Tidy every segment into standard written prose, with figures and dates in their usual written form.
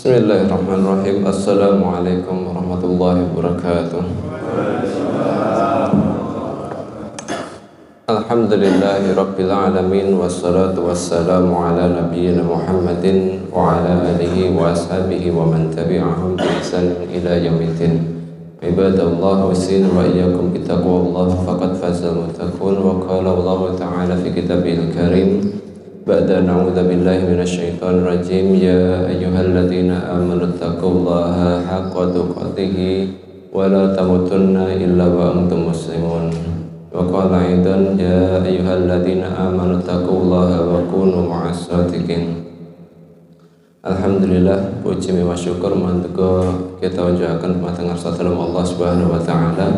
Bismillahirrahmanirrahim. Assalamualaikum warahmatullahi wabarakatuh. Alhamdulillahi rabbil alamin, wassalatu wassalamu ala nabiyyina Muhammadin wa ala alihi wa ashabihi wa man tabi'ahum bi ihsanin ila yaumiddin. Ibadallah, usin wa iyyakum bittaqwallah faqad fazal muttaqun. Wa qala Allah ta'ala fi kitabihil karim ba'da na'udzu billahi minasyaitonir rajim. Ya ayyuhalladzina amanu taqullaha haqqa tuqatih wa la tamutunna illa wa antum muslimun. Wa qala aidan ya ayyuhalladzina amanu taqullaha wa kunu ma'as shadiqin. Alhamdulillah, puji wa syukur mantuga kita unjukaken dumateng sadeleng Allah Subhanahu wa taala.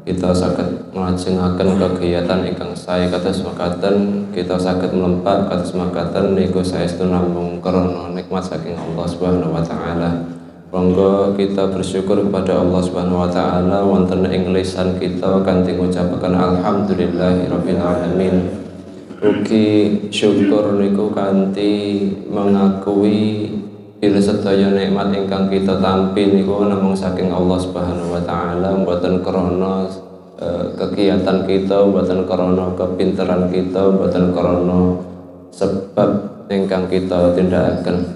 Kita saged nglajengaken kegiatan ingkang sae kados makaten, kita saged mlempak kados makaten niku saestu namung krana nikmat saking Allah Subhanahu wa taala. Monggo kita bersyukur kepada Allah Subhanahu wa taala wonten ing lisan kita kanthi ngucapaken alhamdulillahirabbil alamin. Ugi syukur niku kanthi mengakui bila sedaya nikmat ingkang kita tampi niku namung saking Allah Subhanahu wa taala, mboten krana kegiatan kita, mboten krana kepinteran kita, mboten krana sebab ingkang kita tindakaken.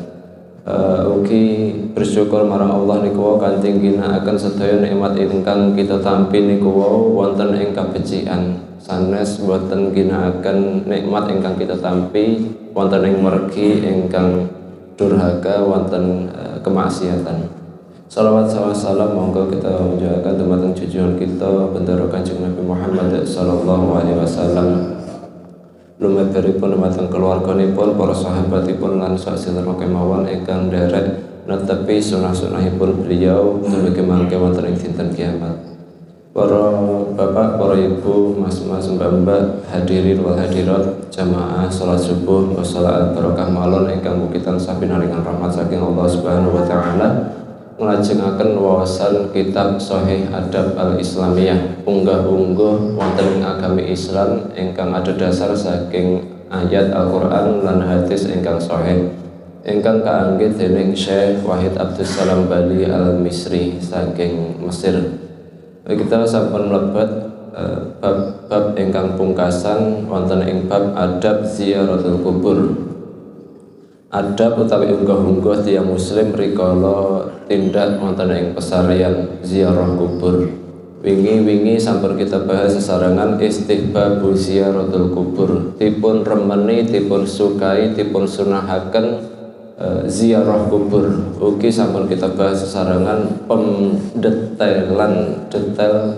Ugi bersyukur marang Allah niku kanthi ginakaken sedaya nikmat ingkang kita tampi niku wonten ing kabecikan. Sanes mboten ginakaken nikmat ingkang kita tampi wonten ing mergi ingkang durhaka, wonten kemaksiatan. Salawat salam monggo kita menjaga dumateng junjungan kita bendera Kanjeng Nabi Muhammad sallallahu alaihi wasallam. Lumeberipun dumateng keluarganipun, para sahabatipun lan sasidaya kemawon ingkang nderek netepi sunah-sunahipun beliau dumugi mangke wonten ing dinten kiamat. Para bapak, para ibu, mas-mas, mbak-mbak, hadirin wal hadirat, jamaah salat subuh wa salat barokah malon ingkang mugitan sapinaringan rahmat saking Allah Subhanahu wa taala. Nglajengaken wawasan kitab Sahih Adab Al-Islamiyah, unggah-ungguh wonten ing agami Islam ingkang adhedhasar saking ayat Al-Qur'an lan hadis ingkang sahih ingkang kaanggit dening Syekh Wahid Abdus Salam Bali Al-Misri saking Mesir. Kita sampun mlebet bab ingkang pungkasan wonten ing bab adab ziyaratul kubur. Adab utawi unggah-ungguh tiyang muslim rikala tindak wonten ing pesarian ziarah kubur. Wingi sampun kita bahas sesarengan istihbabu ziyaratul kubur. Dipun remeni, dipun sukai, dipun sunahaken ziarah kubur. Ugi sampun kita bahas sesarengan detail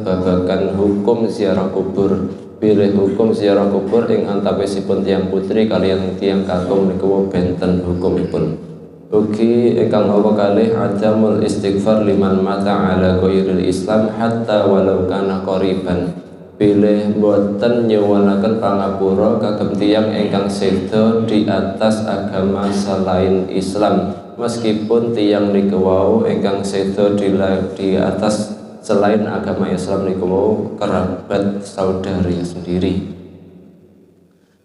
babagan hukum ziarah kubur. Pilih hukum ziarah kubur ing antawisipun tiyang putri kaliyan tiyang kakung niku benten hukumipun. Ugi ingkang apa kalih adamul istighfar liman mata ala ghairil Islam hatta walau kana qariban. Pilih boten nyuwunaken pangapura kagem tiyang ingkang seda di atas agama selain Islam, meskipun tiyang niku wau ingkang seda di atas selain agama Islam niku wau kerabat saudari sendiri.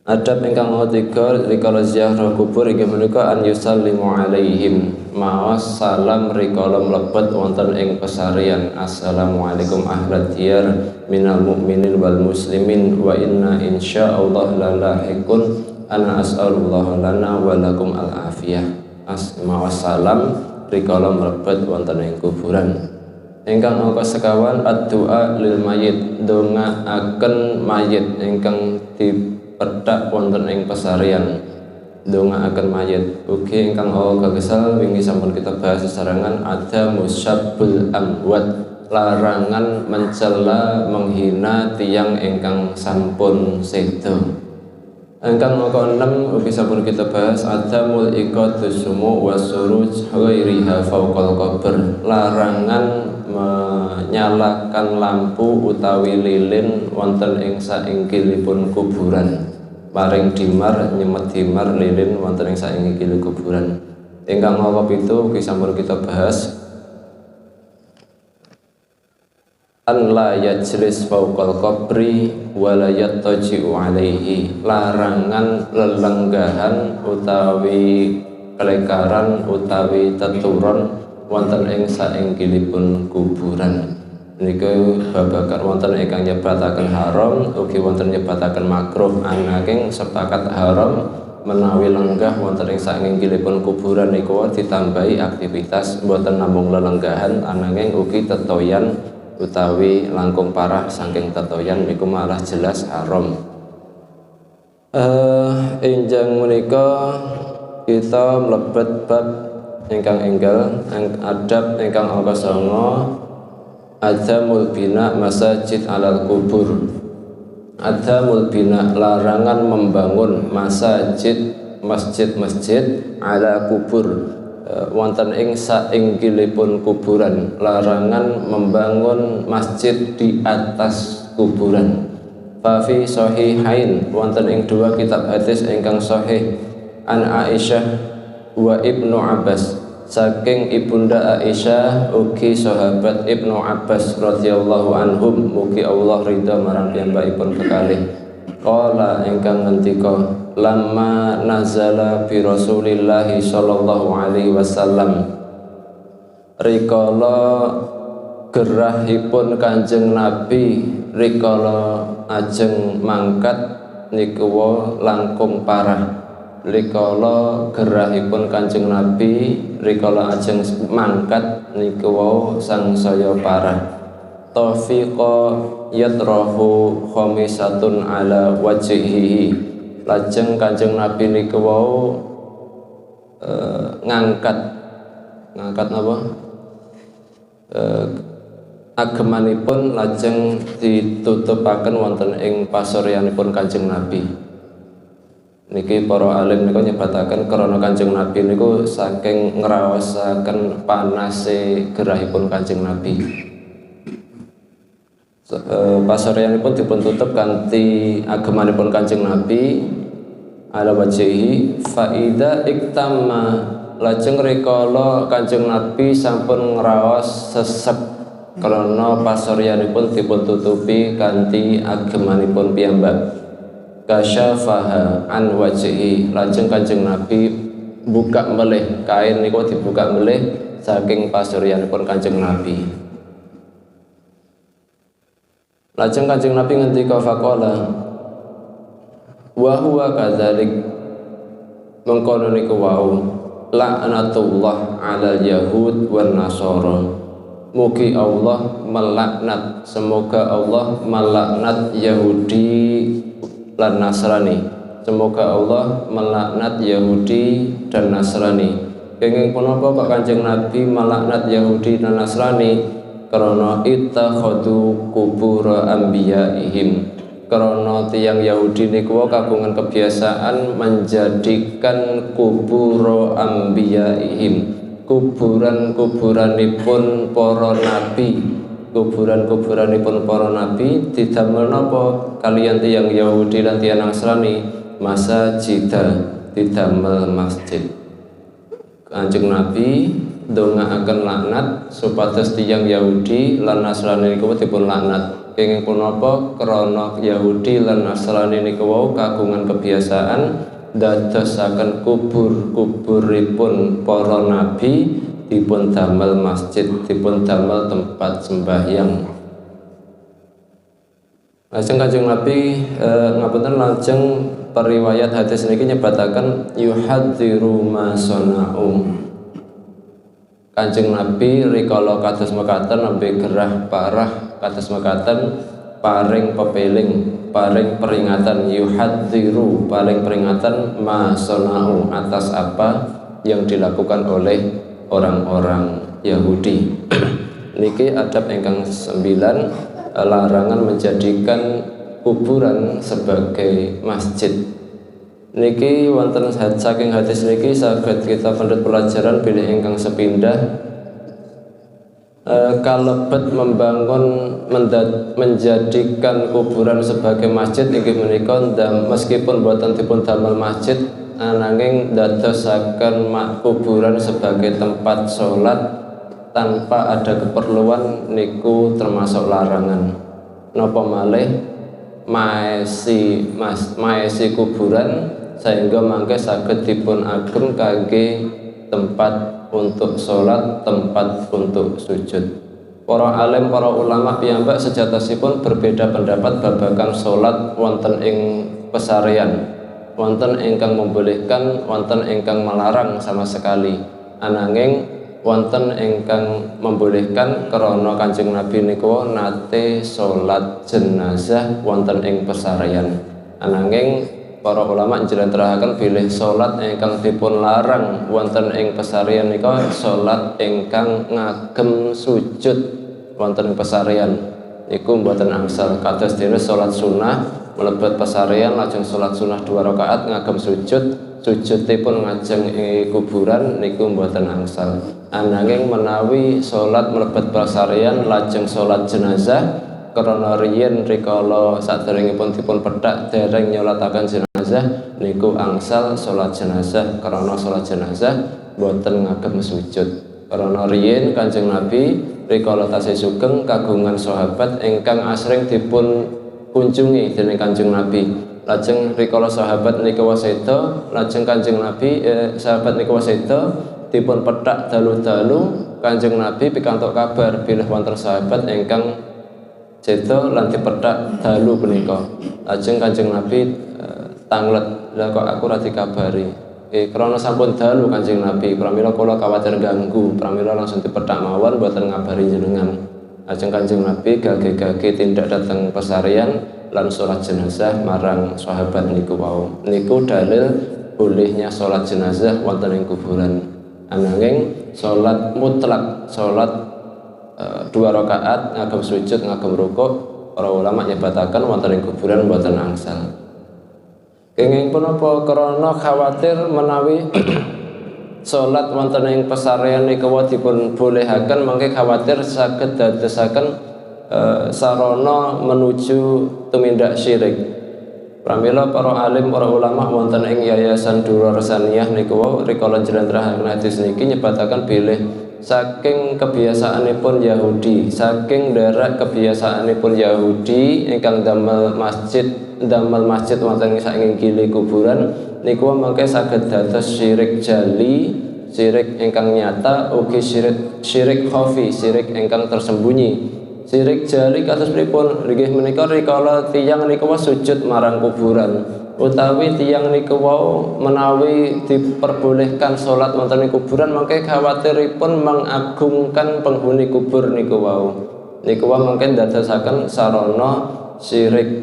Adab ingkang ketiga rikala ziarah kubur inggih menika an yusallimu alaihim, maos salam rikala mlebet wonten ing pesarian. Assalamualaikum ahlad diyar minal mu'minin wal muslimin wa inna insyaallah lalahiqun ana as'alullah lana wa lakum al afiyah. Maos salam rikala mlebet wonten ing kuburan. Ingkang angka sekawan ad-du'a lil mayit, ndongaaken mayit ingkang dipedak wonten ing pesarian. Ndongaaken mayit. Ugi ingkang kagesal wingi sampun kita bahas sesarengan ada musabbul amwat, larangan mencela menghina tiyang ingkang sampun sedo. Ingkang angka 6 ugi sampun kita bahas adamul iqadus sumu wasuruj ghairiha fawqal qabr, larangan menyalakan lampu utawi lilin wonten ing sainggilipun kuburan. Paring dimar nyemet dimar lilin wonten ing sainggil kuburan. Ingkang angka 7 ugi sampun kita bahas an la yajlis fawqal qabri wa la yattaji'u alaihi, larangan lelenggahan utawi kelekaran utawi teturon wonten ing sainggilipun kuburan. Niku babagan wonten ingkang nyebataken haram ugi wonten nyebataken makruh, ananging sepakat haram menawi lenggah wonten ing sainggilipun kuburan niku ditambahi aktivitas boten namung lelenggahan ananging ugi tetoyan utawi langkung parah saking tetoyan niku malah jelas haram. Enjang menika kita mlebet bab ingkang enggal adab ingkang angka 9 adamul bina masajid alal kubur. Adamul bina larangan membangun masjid-masjid ala kubur wonten ing sainggilipun kuburan. Larangan membangun masjid di atas kuburan. Fa fi sahihain wonten ing dua kitab hadis ingkang sahih an Aisyah wa Ibnu Abbas saking ibunda Aisyah ugi sahabat Ibnu Abbas radhiyallahu anhum mugi Allah ridha marang piyambakipun kekalih. Qala ingkang ngendika lamma nazala bi Rasulillah sallallahu alaihi wasallam rikala gerahipun Kanjeng Nabi rikala ajeng mangkat niku langkung parah. Rikala gerahipun Kanjeng Nabi rikala ajeng mangkat niku sangsaya parah. Tafiqa yatrahu khamisatun ala wajhihi. Lajeng Kanjeng Nabi niku ngangkat napa? Agemanipun lajeng ditutupaken wonten ing pasuryanipun Kanjeng Nabi. Niki para alim niku nyebataken krana Kanjeng Nabi niku saking ngraosaken panase gerahipun Kanjeng Nabi. Pasuryanipun dipun tutup kanthi agemanipun Kanjeng Nabi ala wajhihi fa idza iktamma lajeng rikala Kanjeng Nabi sampun ngraos sesep karena pasuryanipun dipun tutupi kanthi agemanipun piyambak. Kasyafaha an wajhi lajeng Kanjeng Nabi buka melih kain niku dibuka melih saking pasuryanipun Kanjeng Nabi. Lajeng Kanjeng Nabi ngendika faqala wa huwa kadzalik mengkono niku wau laknatullah ala yahud wan nasara. Mugi Allah melaknat, semoga Allah melaknat Yahudi lan Nasrani. Semoga Allah melaknat Yahudi dan Nasrani. Kenging punapa kok Kanjeng Nabi melaknat Yahudi dan Nasrani? Karena ittakhadhu qubur anbiyaihim. Karena tiyang Yahudi niku kagungan kebiasaan menjadikan kubur anbiyaihim, kuburan-kuburanipun para nabi, kuburan-kuburanipun para nabi didamel napa kaliyan tiyang Yahudi lan tiyang Nasrani masajida didamel masjid. Kanjeng Nabi ndongaaken laknat supados tiyang Yahudi lan Nasrani niku dipun laknat. Kenging punapa krana Yahudi lan Nasrani niku kagungan kebiasaan dadosaken kubur-kuburipun para nabi dipun damel masjid, dipun damel tempat sembahyang. Lajeng Kanjeng Nabi ngapunten lajeng periwayat hadis niki nyebataken yuhadziru ma sana'u. Kanjeng Nabi rikala kados mekaten nembe gerah parah kados mekaten paring pepeling, paring peringatan yuhadziru, paring peringatan ma sana'u atas apa yang dilakukan oleh orang-orang Yahudi. Niki adab ingkang 9 larangan menjadikan kuburan sebagai masjid. Niki wonten saking hadis niki saged kita pendhet pelajaran bilih ingkang sepindah kalebet membangun menjadikan kuburan sebagai masjid inggih menika meskipun boten dipun damel masjid ananging dadosaken kuburan sebagai tempat sholat tanpa ada keperluan niku termasuk larangan. Napa malih maesi kuburan sehingga mangke saged dipun agem kangge tempat untuk sholat, tempat untuk sujud. Para alim, para ulama piyambak sejatosipun berbeda pendapat babagan sholat wonten ing pesarean, wonten ingkang membolehkan, wonten ingkang melarang sama sekali. Ananging wonten ingkang membolehkan karena Kanjeng Nabi niku nate sholat jenazah wonten ing pesarean. Ananging para ulama njlentrehake bilih sholat ingkang dipun larang wonten ing pesarean nika sholat ingkang ngagem sujud wonten ing pesarean niku mboten angsal. Kados dene sholat sunah mlebet pesarean lajeng sholat sunah 2 rakaat ngagem sujudipun ngajeng ing kuburan niku mboten angsal. Ananging menawi sholat mlebet pesarean lajeng sholat jenazah karena riyen rikala saderengipun dipun pethak dereng nyolataken jenazah niku angsal sholat jenazah, karena sholat jenazah boten ngagem sujud. Karena riyen Kanjeng Nabi rikala tasih sugeng kagungan sahabat ingkang asring dipun kunjungi dening Kanjeng Nabi. Lajeng rikala sahabat niku waseda, lajeng Kanjeng Nabi sahabat niku waseda dipun pethak dalu-dalu, Kanjeng Nabi pikantuk kabar bilih wonten sahabat ingkang sedo lan dipethak dalu punika. Lajeng Kanjeng Nabi tanglet, "Lah kok aku ora dikabari?" Krana sampun dalu Kanjeng Nabi, pramila kula kuwatir ganggu, pramila langsung dipethak mawon boten ngabari jenengan. Lajeng Kanjeng Nabi gage-gage tindak dhateng pesarean lan salat jenazah marang sahabat niku wau. Niku dalil bolehnya salat jenazah wonten ing kuburan. Ananging salat mutlak, salat 2 rakaat ngagem sujud ngagem rukuk, para ulama nyebataken wonten ing kuburan mboten angsal. Kenging punapa krana khawatir menawi salat wonten ing pesarean niku dipun bolehaken, mangke khawatir saged dadosaken sarana menuju tumindak syirik. Pramila para alim, para ulama wonten ing Yayasan Durar Saniyah niku rikala njlentrehake hadis niki nyebataken bilih saking kebiasaanipun Yahudi, saking derek kebiasaanipun Yahudi ingkang damel masjid wonten ing gili kuburan niku mangke saged dados syirik jali, syirik ingkang nyata, ugi syirik khafi, syirik ingkang tersembunyi. Syirik jali kados pripun? Nggih menika rikala tiyang niku sujud marang kuburan, utawi tiyang niku wau menawi diperbolehkan salat wonten ing kuburan mangke khawatiripun mengagungkan penghuni kubur niku wau. Niku wau mangke dadosaken sarana syirik,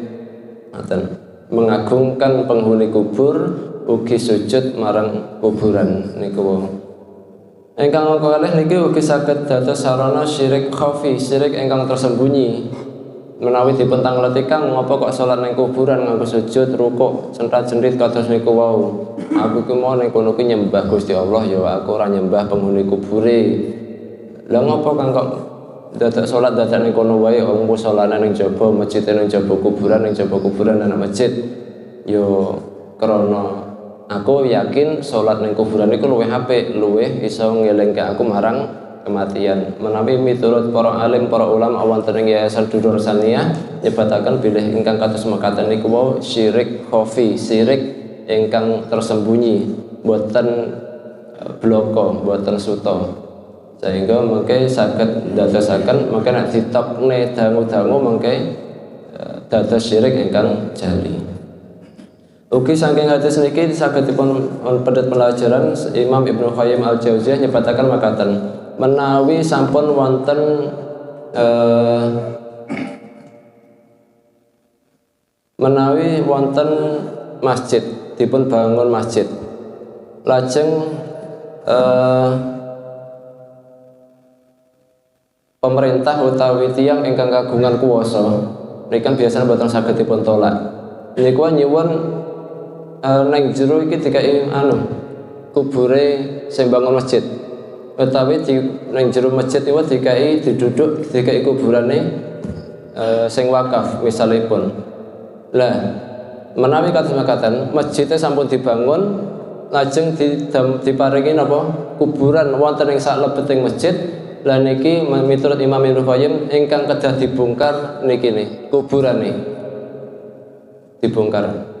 ngoten, mengagungkan penghuni kubur ugi sujud marang kuburan niku wau. Ingkang kalih niki ugi saged dados sarana syirik khafi, syirik ingkang tersembunyi. Menawi dipun tangleti kang ngapa kok salat ning kuburan nganggo sujud, rukuk, centrat-centrit kados niku wau. Aku ki mau ning kono ki nyembah Gusti Allah ya, aku ora nyembah penghuni kubure. Lah ngapa kang kok dadak salat dadak ning kono wae, wong salane ning jaba masjid, ning jaba kuburan ana masjid. Yo krana aku yakin sholat ning kuburan iku luwih apik, luwih iso ngelingke aku marang kematian. Menawi miturut para alim, para ulama wonten ing Yayasan Durar Saniyah nyebataken bilih ingkang kados mekaten niku wau syirik khafi, syirik ingkang tersembunyi, boten bloko, boten suto. Sehingga mengke saged dadosaken mengke nek ditokne dangu-dangu mengke dados syirik ingkang jali. Ugi saking hadis niki saged dipun pendet pelajaran Imam Ibnu Qayyim Al-Jauziyah nyebataken makaten, menawi sampun wonten masjid, dipun bangun masjid, lajeng pemerintah utawi tiyang ingkang kagungan kuwasa niki kan biasanya boten saged dipun tolak. Niku nyuwun nang jero iki dikai kubure sing bangun masjid, utawi nang jero masjid iku dikai kuburane sing wakaf misalipun. Lah menawi kados mekaten masjidnya sampun dibangun lajeng diparingi napa kuburan wonten ing saklebeting masjid, lah niki miturut Imam Ibnu Qayyim ingkang kedah dibongkar niki kuburane dibongkar.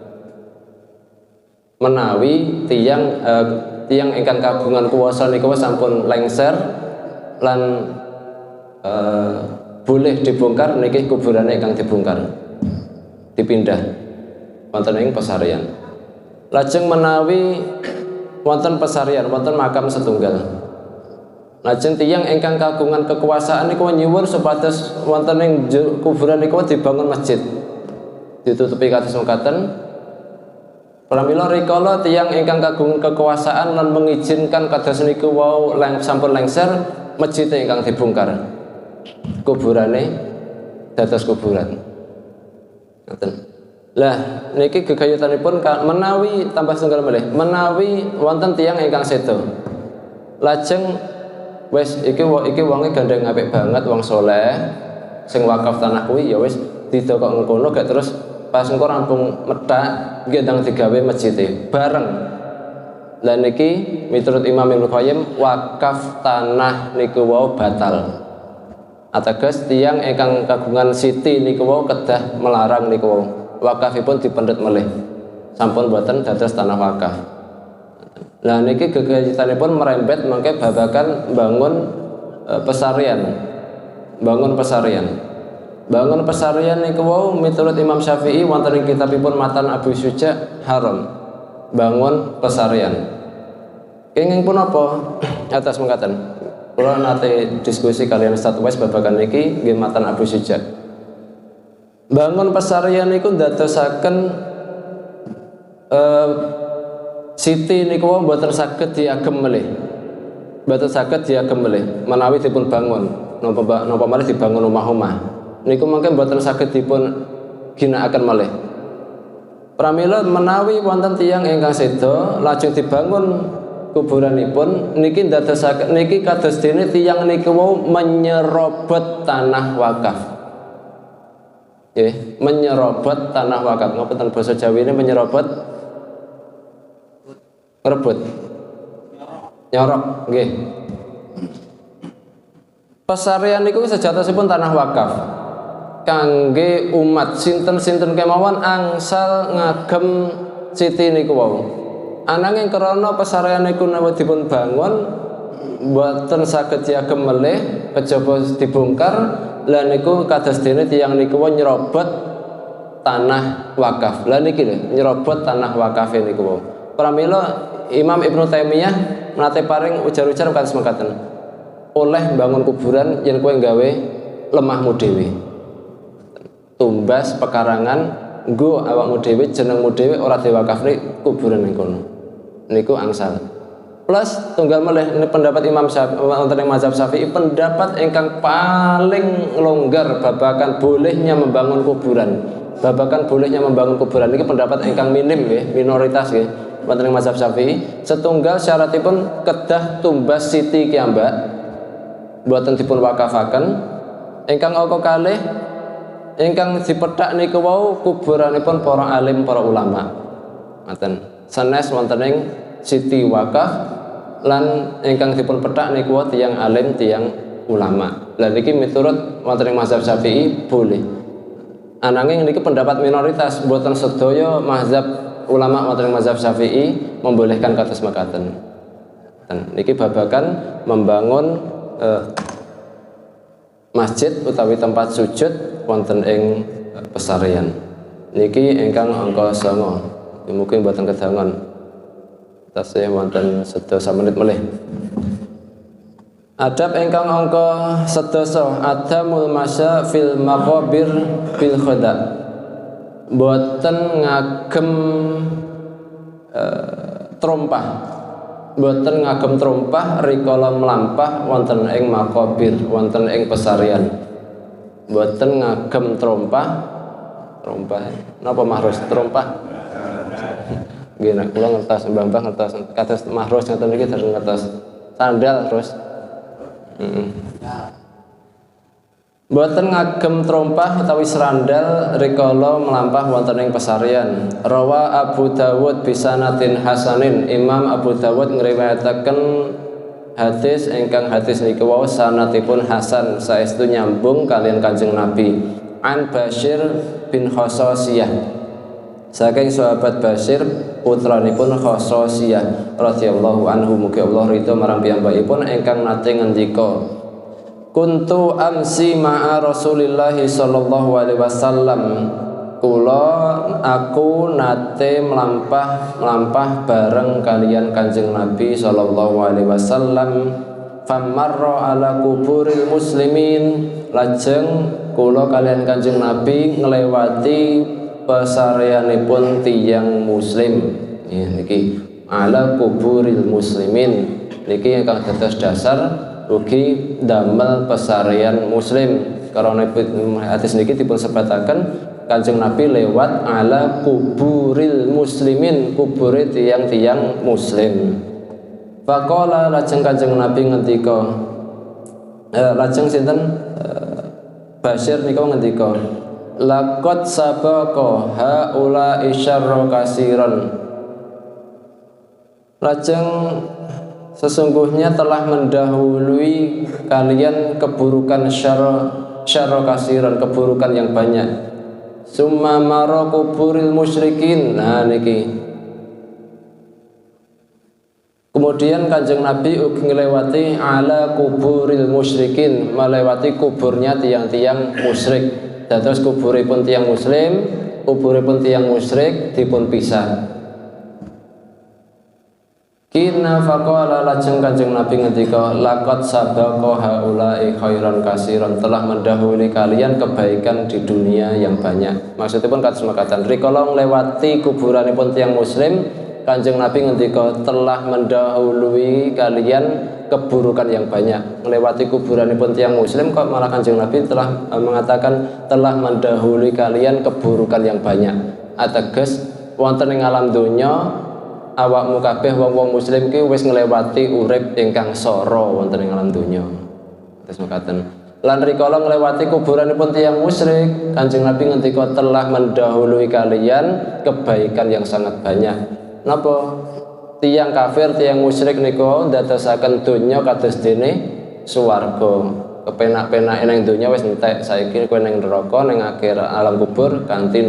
menawi tiyang ingkang kagungan kuwasa niku sampun lengser lan boleh dibongkar niki kuburane ingkang dibongkar dipindah wonten ing pesarian. Lajeng menawi wonten pesarian wonten makam setunggal, lajeng tiyang ingkang kagungan kekuasaan niku nyuwun supados wonten ing kuburan niku dibangun masjid ditutupi kados mekaten. Pramila rikala tiyang ingkang kagungan kekuasaan lan mengizinkan kados niku wau sampun lengser, masjid ingkang dibongkar, kuburane dados kuburan. Ngoten. Lah niki gegayutanipun menawi tambah setunggal malih, menawi wonten tiyang ingkang sedo. Lajeng wis iki wonge gandeng apik banget, wong saleh sing wakaf tanah kuwi ya wis didokok ngono gak terus pas engko rampung methak nggih ndang digawe masjid bareng. Lah niki miturut Imam Ibnu Qayyim wakaf tanah niku wau batal. Ateges tiyang ingkang kagungan siti niku wau kedah melarang niku wau. Wakafipun dipendhet melih. Sampun boten dados tanah wakaf. Lah niki gegayitanipun merembet mangke babagan bangun pesarian. Bangun pesarian niku wau miturut Imam Syafi'i wonten ing kitabipun Matan Abu Syuja haram. Bangun pesarian. Kenging pun apa? Atas mengatakan kula nate diskusi kalian Ustaz Wes babagan niki nggih Matan Abu Syuja. Bangun pesarian niku ndadosaken siti niku wau mboten saged diagem melih. Mboten saged diagem melih menawi dipun bangun napa malih dibangun omah-omah. Niku mangke mboten saged dipun ginakaken malih. Pramila menawi wonten tiyang ingkang sedo lajeng dibangun kuburanipun niki ndadosaken niki kados dene tiyang niku wau menyerobot tanah wakaf. Nggih, menyerobot tanah wakaf. Ngoten basa Jawine menyerobot rebut. Nyorok nggih. Pesarian niku sejatosipun tanah wakaf. Kangge umat sinten-sinten kemawon angsal ngagem siti niku wau. Ananging krana pesarian niku menawi dipun bangun boten saged diagem melih kejaba dibongkar lan niku kados dene tiyang niku nyerobot tanah wakaf. Lah niki lho nyerobot tanah wakaf niku wau. Pramila Imam Ibnu Taimiyah nate paring ujar-ujar kados mekaten. Oleh bangun kuburan yen kowe gawe lemahmu dhewe. Tumbas pekarangan nggo awakmu dhewe jenengmu dhewe ora diwakafne kuburan ning kono. Niku angsal. Plus tunggal melih pendapat Imam Syafi'i wonten ing mazhab Syafi'i pendapat ingkang paling longgar babakan bolehnya membangun kuburan. Babakan bolehnya membangun kuburan niki pendapat ingkang minim nggih, minoritas nggih. Wonten ing mazhab Syafi'i setunggal syaratipun kedah tumbas siti kiambak boten dipun wakafaken. Ingkang angka kalih ingkang dipethak niku wau kuburanipun para alim, para ulama. Ngoten. Sanes wonten ing siti wakaf lan ingkang dipun pethak niku wau tiyang alim, tiyang ulama. Lah niki miturut wonten ing mazhab Syafi'i boleh. Ananging niki pendapat minoritas, boten sedaya mazhab ulama wonten ing mazhab Syafi'i membolehkan kados mekaten. Niki babagan membangun masjid utawi tempat sujud wonten ing pesarian. Niki ingkang angka 9. Mungkin boten kedangon. Tasih wonten 11 menit melih. Adab ingkang angka 11 adamul masya fil maqabir bil khada. Boten ngagem trompah. Boten ngagem trompah rikala mlampah wonten ing makobir, wonten ing pesarian. Boten ngagem trompah. Napa mahrus trompah? Nggih nek kula ngertos Mbah ngertos kados mahrus ngoten niki dereng ngertos. Sandal terus. Boten ngagem trompah utawi serandal rikala mlampah wonten ing pesarian. Rawa Abu Dawud bisanatin hasanin. Imam Abu Dawud ngriwayataken hadis ingkang hadis niku wau sanatipun hasan saestu nyambung kalian Kanjeng Nabi. An Bashir bin Khosasiyah saking sahabat Bashir putranipun Khososiyah radhiyallahu anhu, mugi Allah ridho marang piyambakipun ingkang nate ngendika, kuntu amsi ma'a Rasulillah sallallahu alaihi wasallam, kula aku nate melampah bareng kalian Kanjeng Nabi sallallahu alaihi wasallam, famarra ala kuburil muslimin, lajeng kula kalian Kanjeng Nabi nglewati pesareanipun tiyang muslim. Niki ala kuburil muslimin niki ingkang dados dasar ugi damel pesarean muslim. Karena hadis niki dipun sebataken Kanjeng Nabi lewat ala kuburil muslimin, kubure tiyang-tiyang muslim. Faqala lajeng Kanjeng Nabi ngendika, lajeng sinten Bashir nika ngendika, laqad sabaqa haula isyarra kasiran, lajeng sesungguhnya telah mendahului kalian keburukan syarra kasiran, keburukan yang banyak. Summa mara kuburil musyrikin. Nah niki kemudian Kanjeng Nabi ugi nglewati ala kuburil musyrikin, melewati kuburnya tiang-tiang musyrik. Dados kuburipun tiang muslim, kuburipun tiang musyrik dipun pisah. Kina faqala lajeng Kanjeng Nabi ngendika, laqad sabaqa haula'i khairan kasiran, telah mendahului kalian kebaikan di dunia yang banyak. Maksudnya pun kados mekaten, rikala nglewati kuburanipun tiang muslim, Kanjeng Nabi ngendika telah mendahului kalian keburukan yang banyak. Melewati kuburanipun tiang muslim kok malah Kanjeng Nabi telah mengatakan telah mendahului kalian keburukan yang banyak. Ateges wonten ing alam donya awakmu kabeh wong-wong muslim ki wis nglewati urip ingkang sara wonten ing alam donya. Terus mekaten. Lan rikala nglewati kuburanipun tiyang musyrik, Kanjeng Nabi ngendika telah mendahului kalian kebaikan yang sangat banyak. Napa? Tiyang kafir, tiyang musyrik niku ndadosaken donya kados dene swarga. Kepenak-penake ning donya wis entek, saiki kowe ning neraka ning akhir alam kubur kanthi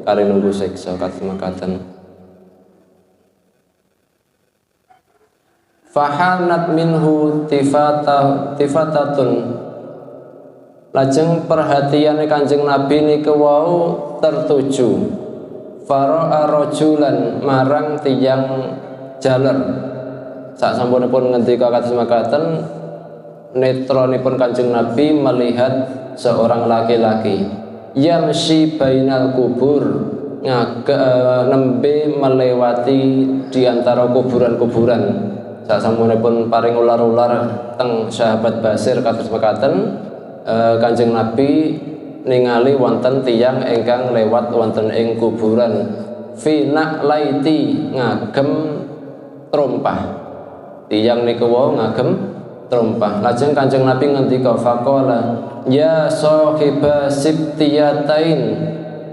kari nunggu siksa kados mekaten. Fahanat minhu tifatatun, lajeng perhatiane Kanjeng Nabi niku wau tertuju fara'a rajulan marang tiyang jaler. Sak sampunipun ngendika kados mekaten, netronipun Kanjeng Nabi melihat seorang laki-laki yamshi bainal kubur, nembe melewati di antara kuburan-kuburan. Sasampunipun paring ular-ular teng sahabat Bashir kados mekaten, Kanjeng Nabi ningali wonten tiyang ingkang lewat wonten ing kuburan fi na'laiti, ngagem trompah. Tiyang niku wau ngagem trompah. Lajeng Kanjeng Nabi ngendika faqala ya sahiba sibtiyatain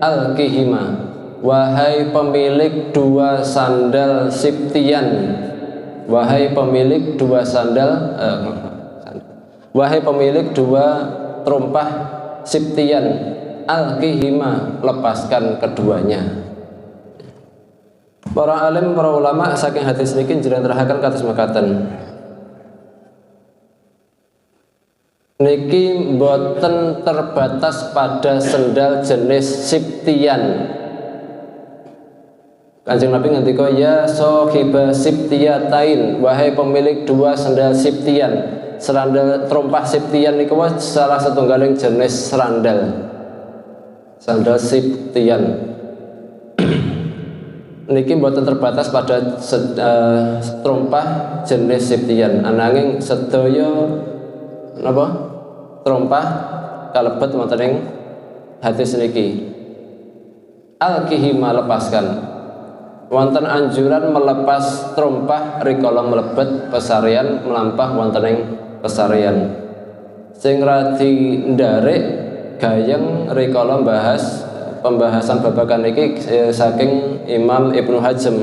alkihima, wahai pemilik dua sandal sibtiyan, wahai pemilik dua sandal wahai pemilik dua trompah sibtiyan, alkihima, lepaskan keduanya. Para alim, para ulama saking hadis niki njlentrehake kados mekaten, niki boten terbatas pada sendal jenis sibtiyan. Kanjeng Nabi ngendika ya sahiba sibtiyatain, wahai pemilik dua sandal sibtiyan. Sandal trompah sibtiyan niku salah setunggaling jenis sandal sibtiyan. Niki mboten terbatas pada trompah jenis sibtiyan, ananging sedaya napa trompah kalebet wonten ing hadis niki. Alkihima, lepaskan. Wonten anjuran melepas trompah rikala mlebet pesarean melampah wonten ing pesarean. Sing radi nderek gayeng rikala bahas pembahasan babagan iki saking Imam Ibnu Hazm.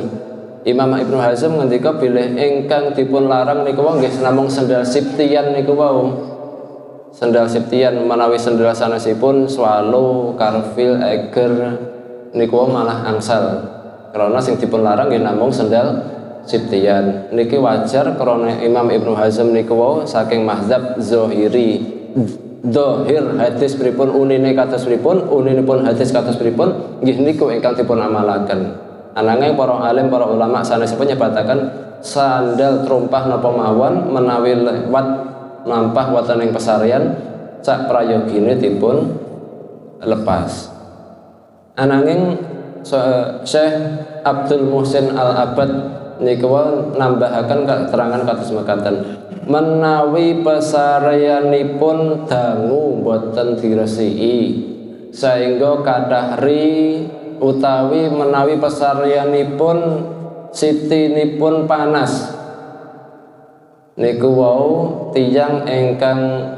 Imam Ibnu Hazm ngendika bilih ingkang dipun larang niku wau nggih namung sendal sibtiyan niku wau. Sendal sibtiyan menawi sendal sanesipun swallow, karfil, eger niku malah angsal. Karena sing dipun larang nggih namung sendal sibtian. Niki wajar karena Imam Ibnu Hazm niku saking mazhab Zahiri. Dohir hadis pripun unine kados pripun, uninipun hadis kados pripun, nggih niku ingkang dipun amalaken. Ananging para alim, para ulama sanesipun nyebataken sandal trumpah napa mawon menawi lewat lampah wonten ing pesarian sak prayogine dipun lepas. Ananging Syekh Abdul Muhsin Al-Abad niku nambahaken keterangan kados mekaten. Menawi pesarianipun dangu boten diresiki sehingga kathah ri utawi menawi pesarianipun sitinipun panas niku wau tiyang ingkang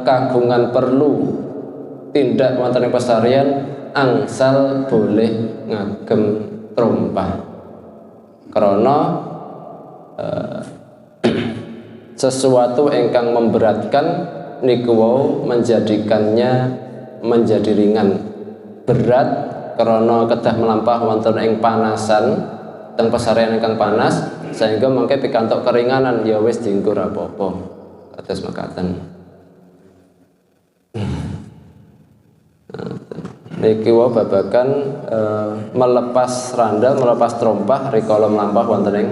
kagungan perlu tindak wonten ing pesarian angsal boleh ngagem trumpah karena sesuatu ingkang memberatkan niku wau menjadikannya menjadi ringan. Berat karena kedah melampah wonten ing panasan teng pesarian ingkang panas sehingga mangke pikantuk keringanan ya wis dienggo ora apa-apa. Kados mekaten. Niki wau babagan melepas randal, melepas trompah rikala melampah wonten ing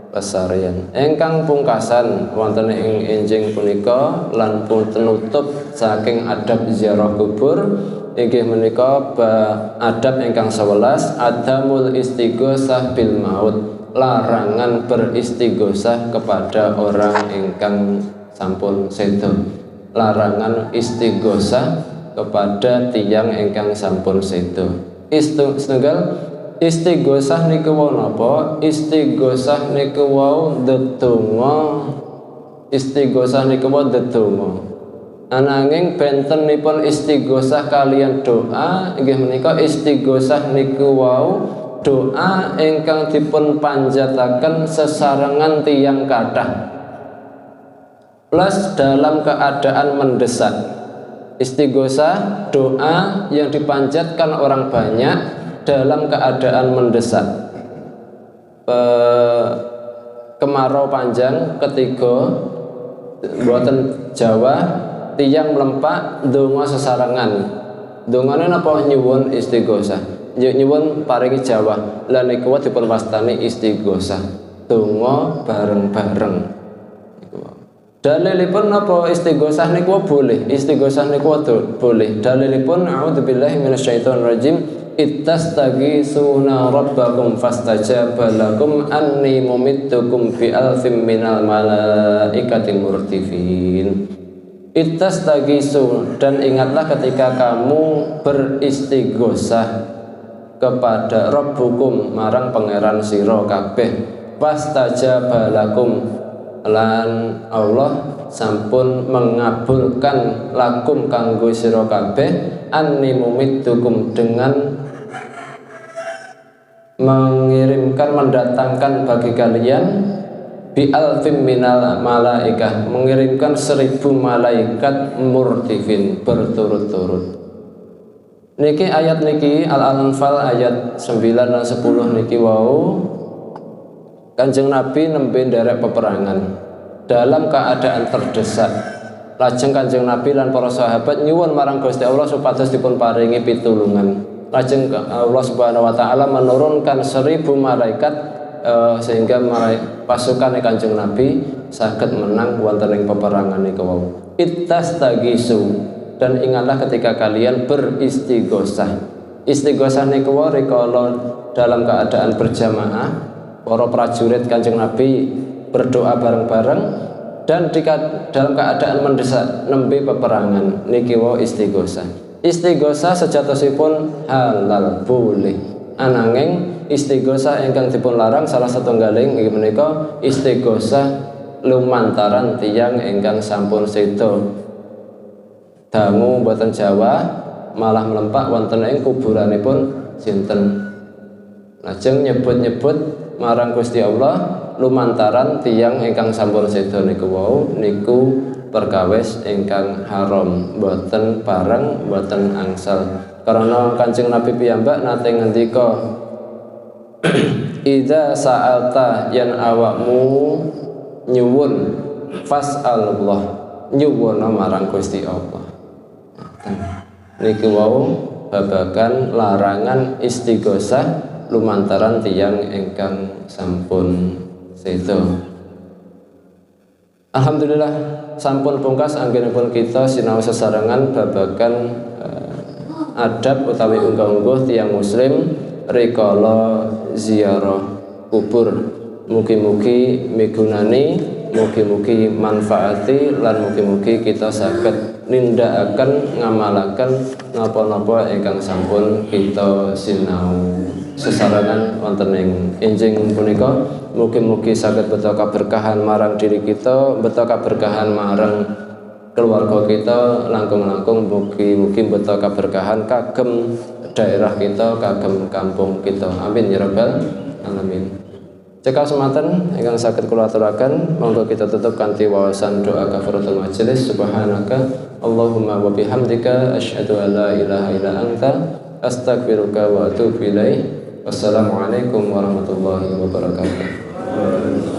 pesarian. Ingkang pungkasan wonten ing enjing punika lan penutup saking adab ziarah kubur inggih menika adab ingkang 11 adamul istighosah bil maut, larangan beristighosah kepada orang ingkang sampun sedo. Larangan istighosah kepada tiyang ingkang sampun sedo. Setunggal istighosah niku wau napa? Istighosah niku wau ndedonga. Istighosah niku wau ndedonga. Ananging bentenipun istighosah kaliyan doa inggih menika istighosah niku wau doa ingkang dipun panjataken sesarengan tiyang kathah. Plus dalam keadaan mendesak. Istighosah doa yang dipanjatkan orang banyak dalam keadaan mendesak. Kemarau panjang ketiga buatan Jawa tiyang melempak donga sesarengan. Dongane napa nyuwun istighosah. Nyuwun paringi Jawa. Lah niku dipun wastani istighosah. Donga bareng-bareng. Dalilipun napa istighosah niku boleh. Istighosah niku boleh. Dalilipun a'udzubillahi minasyaitonir rajim. Ittastaghisuna rabbakum fastajaba lakum anni mumittukum bi alfim minal malaikati murtifin. Ittastaghisu, dan ingatlah ketika kamu beristighosah kepada Rabbukum marang pangeran sira kabeh, fastajaba lakum, lan Allah sampun mengabulkan lakum kanggo sira kabeh anni mumittukum, dengan mengirimkan, mendatangkan bagi kalian bi alfim minal malaikah, mengirimkan 1000 malaikat murtifin berturut-turut. Niki ayat niki Al-Anfal ayat 9 dan 10 niki wau Kanjeng Nabi nembe nderek peperangan dalam keadaan terdesak. Lajeng Kanjeng Nabi lan para sahabat nyuwun marang Gusti Allah supados dipun paringi pitulungan. Lajeng Allah Subhanahu wa taala menurunkan 1000 malaikat sehingga pasukan Kanjeng Nabi saged menang wonten ing peperangan niku wau. Ittastaghisu, dan ingatlah ketika kalian beristighosah. Istighosah niku wau rikala dalam keadaan berjamaah para prajurit Kanjeng Nabi berdoa bareng-bareng dan dalam keadaan mendesak nembe peperangan niki wau istighosah. Istighosah sejatosipun halal boleh. Ananging istighosah ingkang dipun larang salah satunggaling inggih menika istighosah lumantaran tiyang ingkang sampun sedo. Dangu boten Jawa malah melempak wonten ing kuburanipun sinten. Lajeng nyebut-nyebut marang Gusti Allah lumantaran tiyang ingkang sampun sedo niku wau niku perkawis ingkang haram, boten bareng, boten angsal. Karena Kanjeng Nabi piyambak nate ngendika idza sa'alta yan awakmu nyuwun fas'alullah, nyuwun marang Gusti Allah. Niki wau babagan larangan istighosah lumantaran tiyang ingkang sampun sedo. Alhamdulillah sampun pungkas anggenipun kita sinau sesarengan babagan adab utawi unggah-ungguh tiyang muslim rikala ziarah kubur. Mugi-mugi migunani, mugi-mugi manfaati, lan mugi-mugi kita saged nindakaken ngamalaken napa-napa ingkang sampun kita sinau sesarengan wonten ing enjing punika. Mugi-mugi saged beto kaberkahan marang diri kita, beto kaberkahan marang keluarga kita, langkung-langkung mugi-mugi beto kaberkahan kagem daerah kita, kagem kampung kita. Amin ya rabbal alamin. Cekal semanten ingkang saged kula aturaken, monggo kita tutup kanthi wawasan doa kafaratul majelis. Subhanaka Allahumma wa bihamdika asyhadu an la ilaha illa anta astaghfiruka wa atubu ilaik. Wassalamualaikum warahmatullahi wabarakatuh.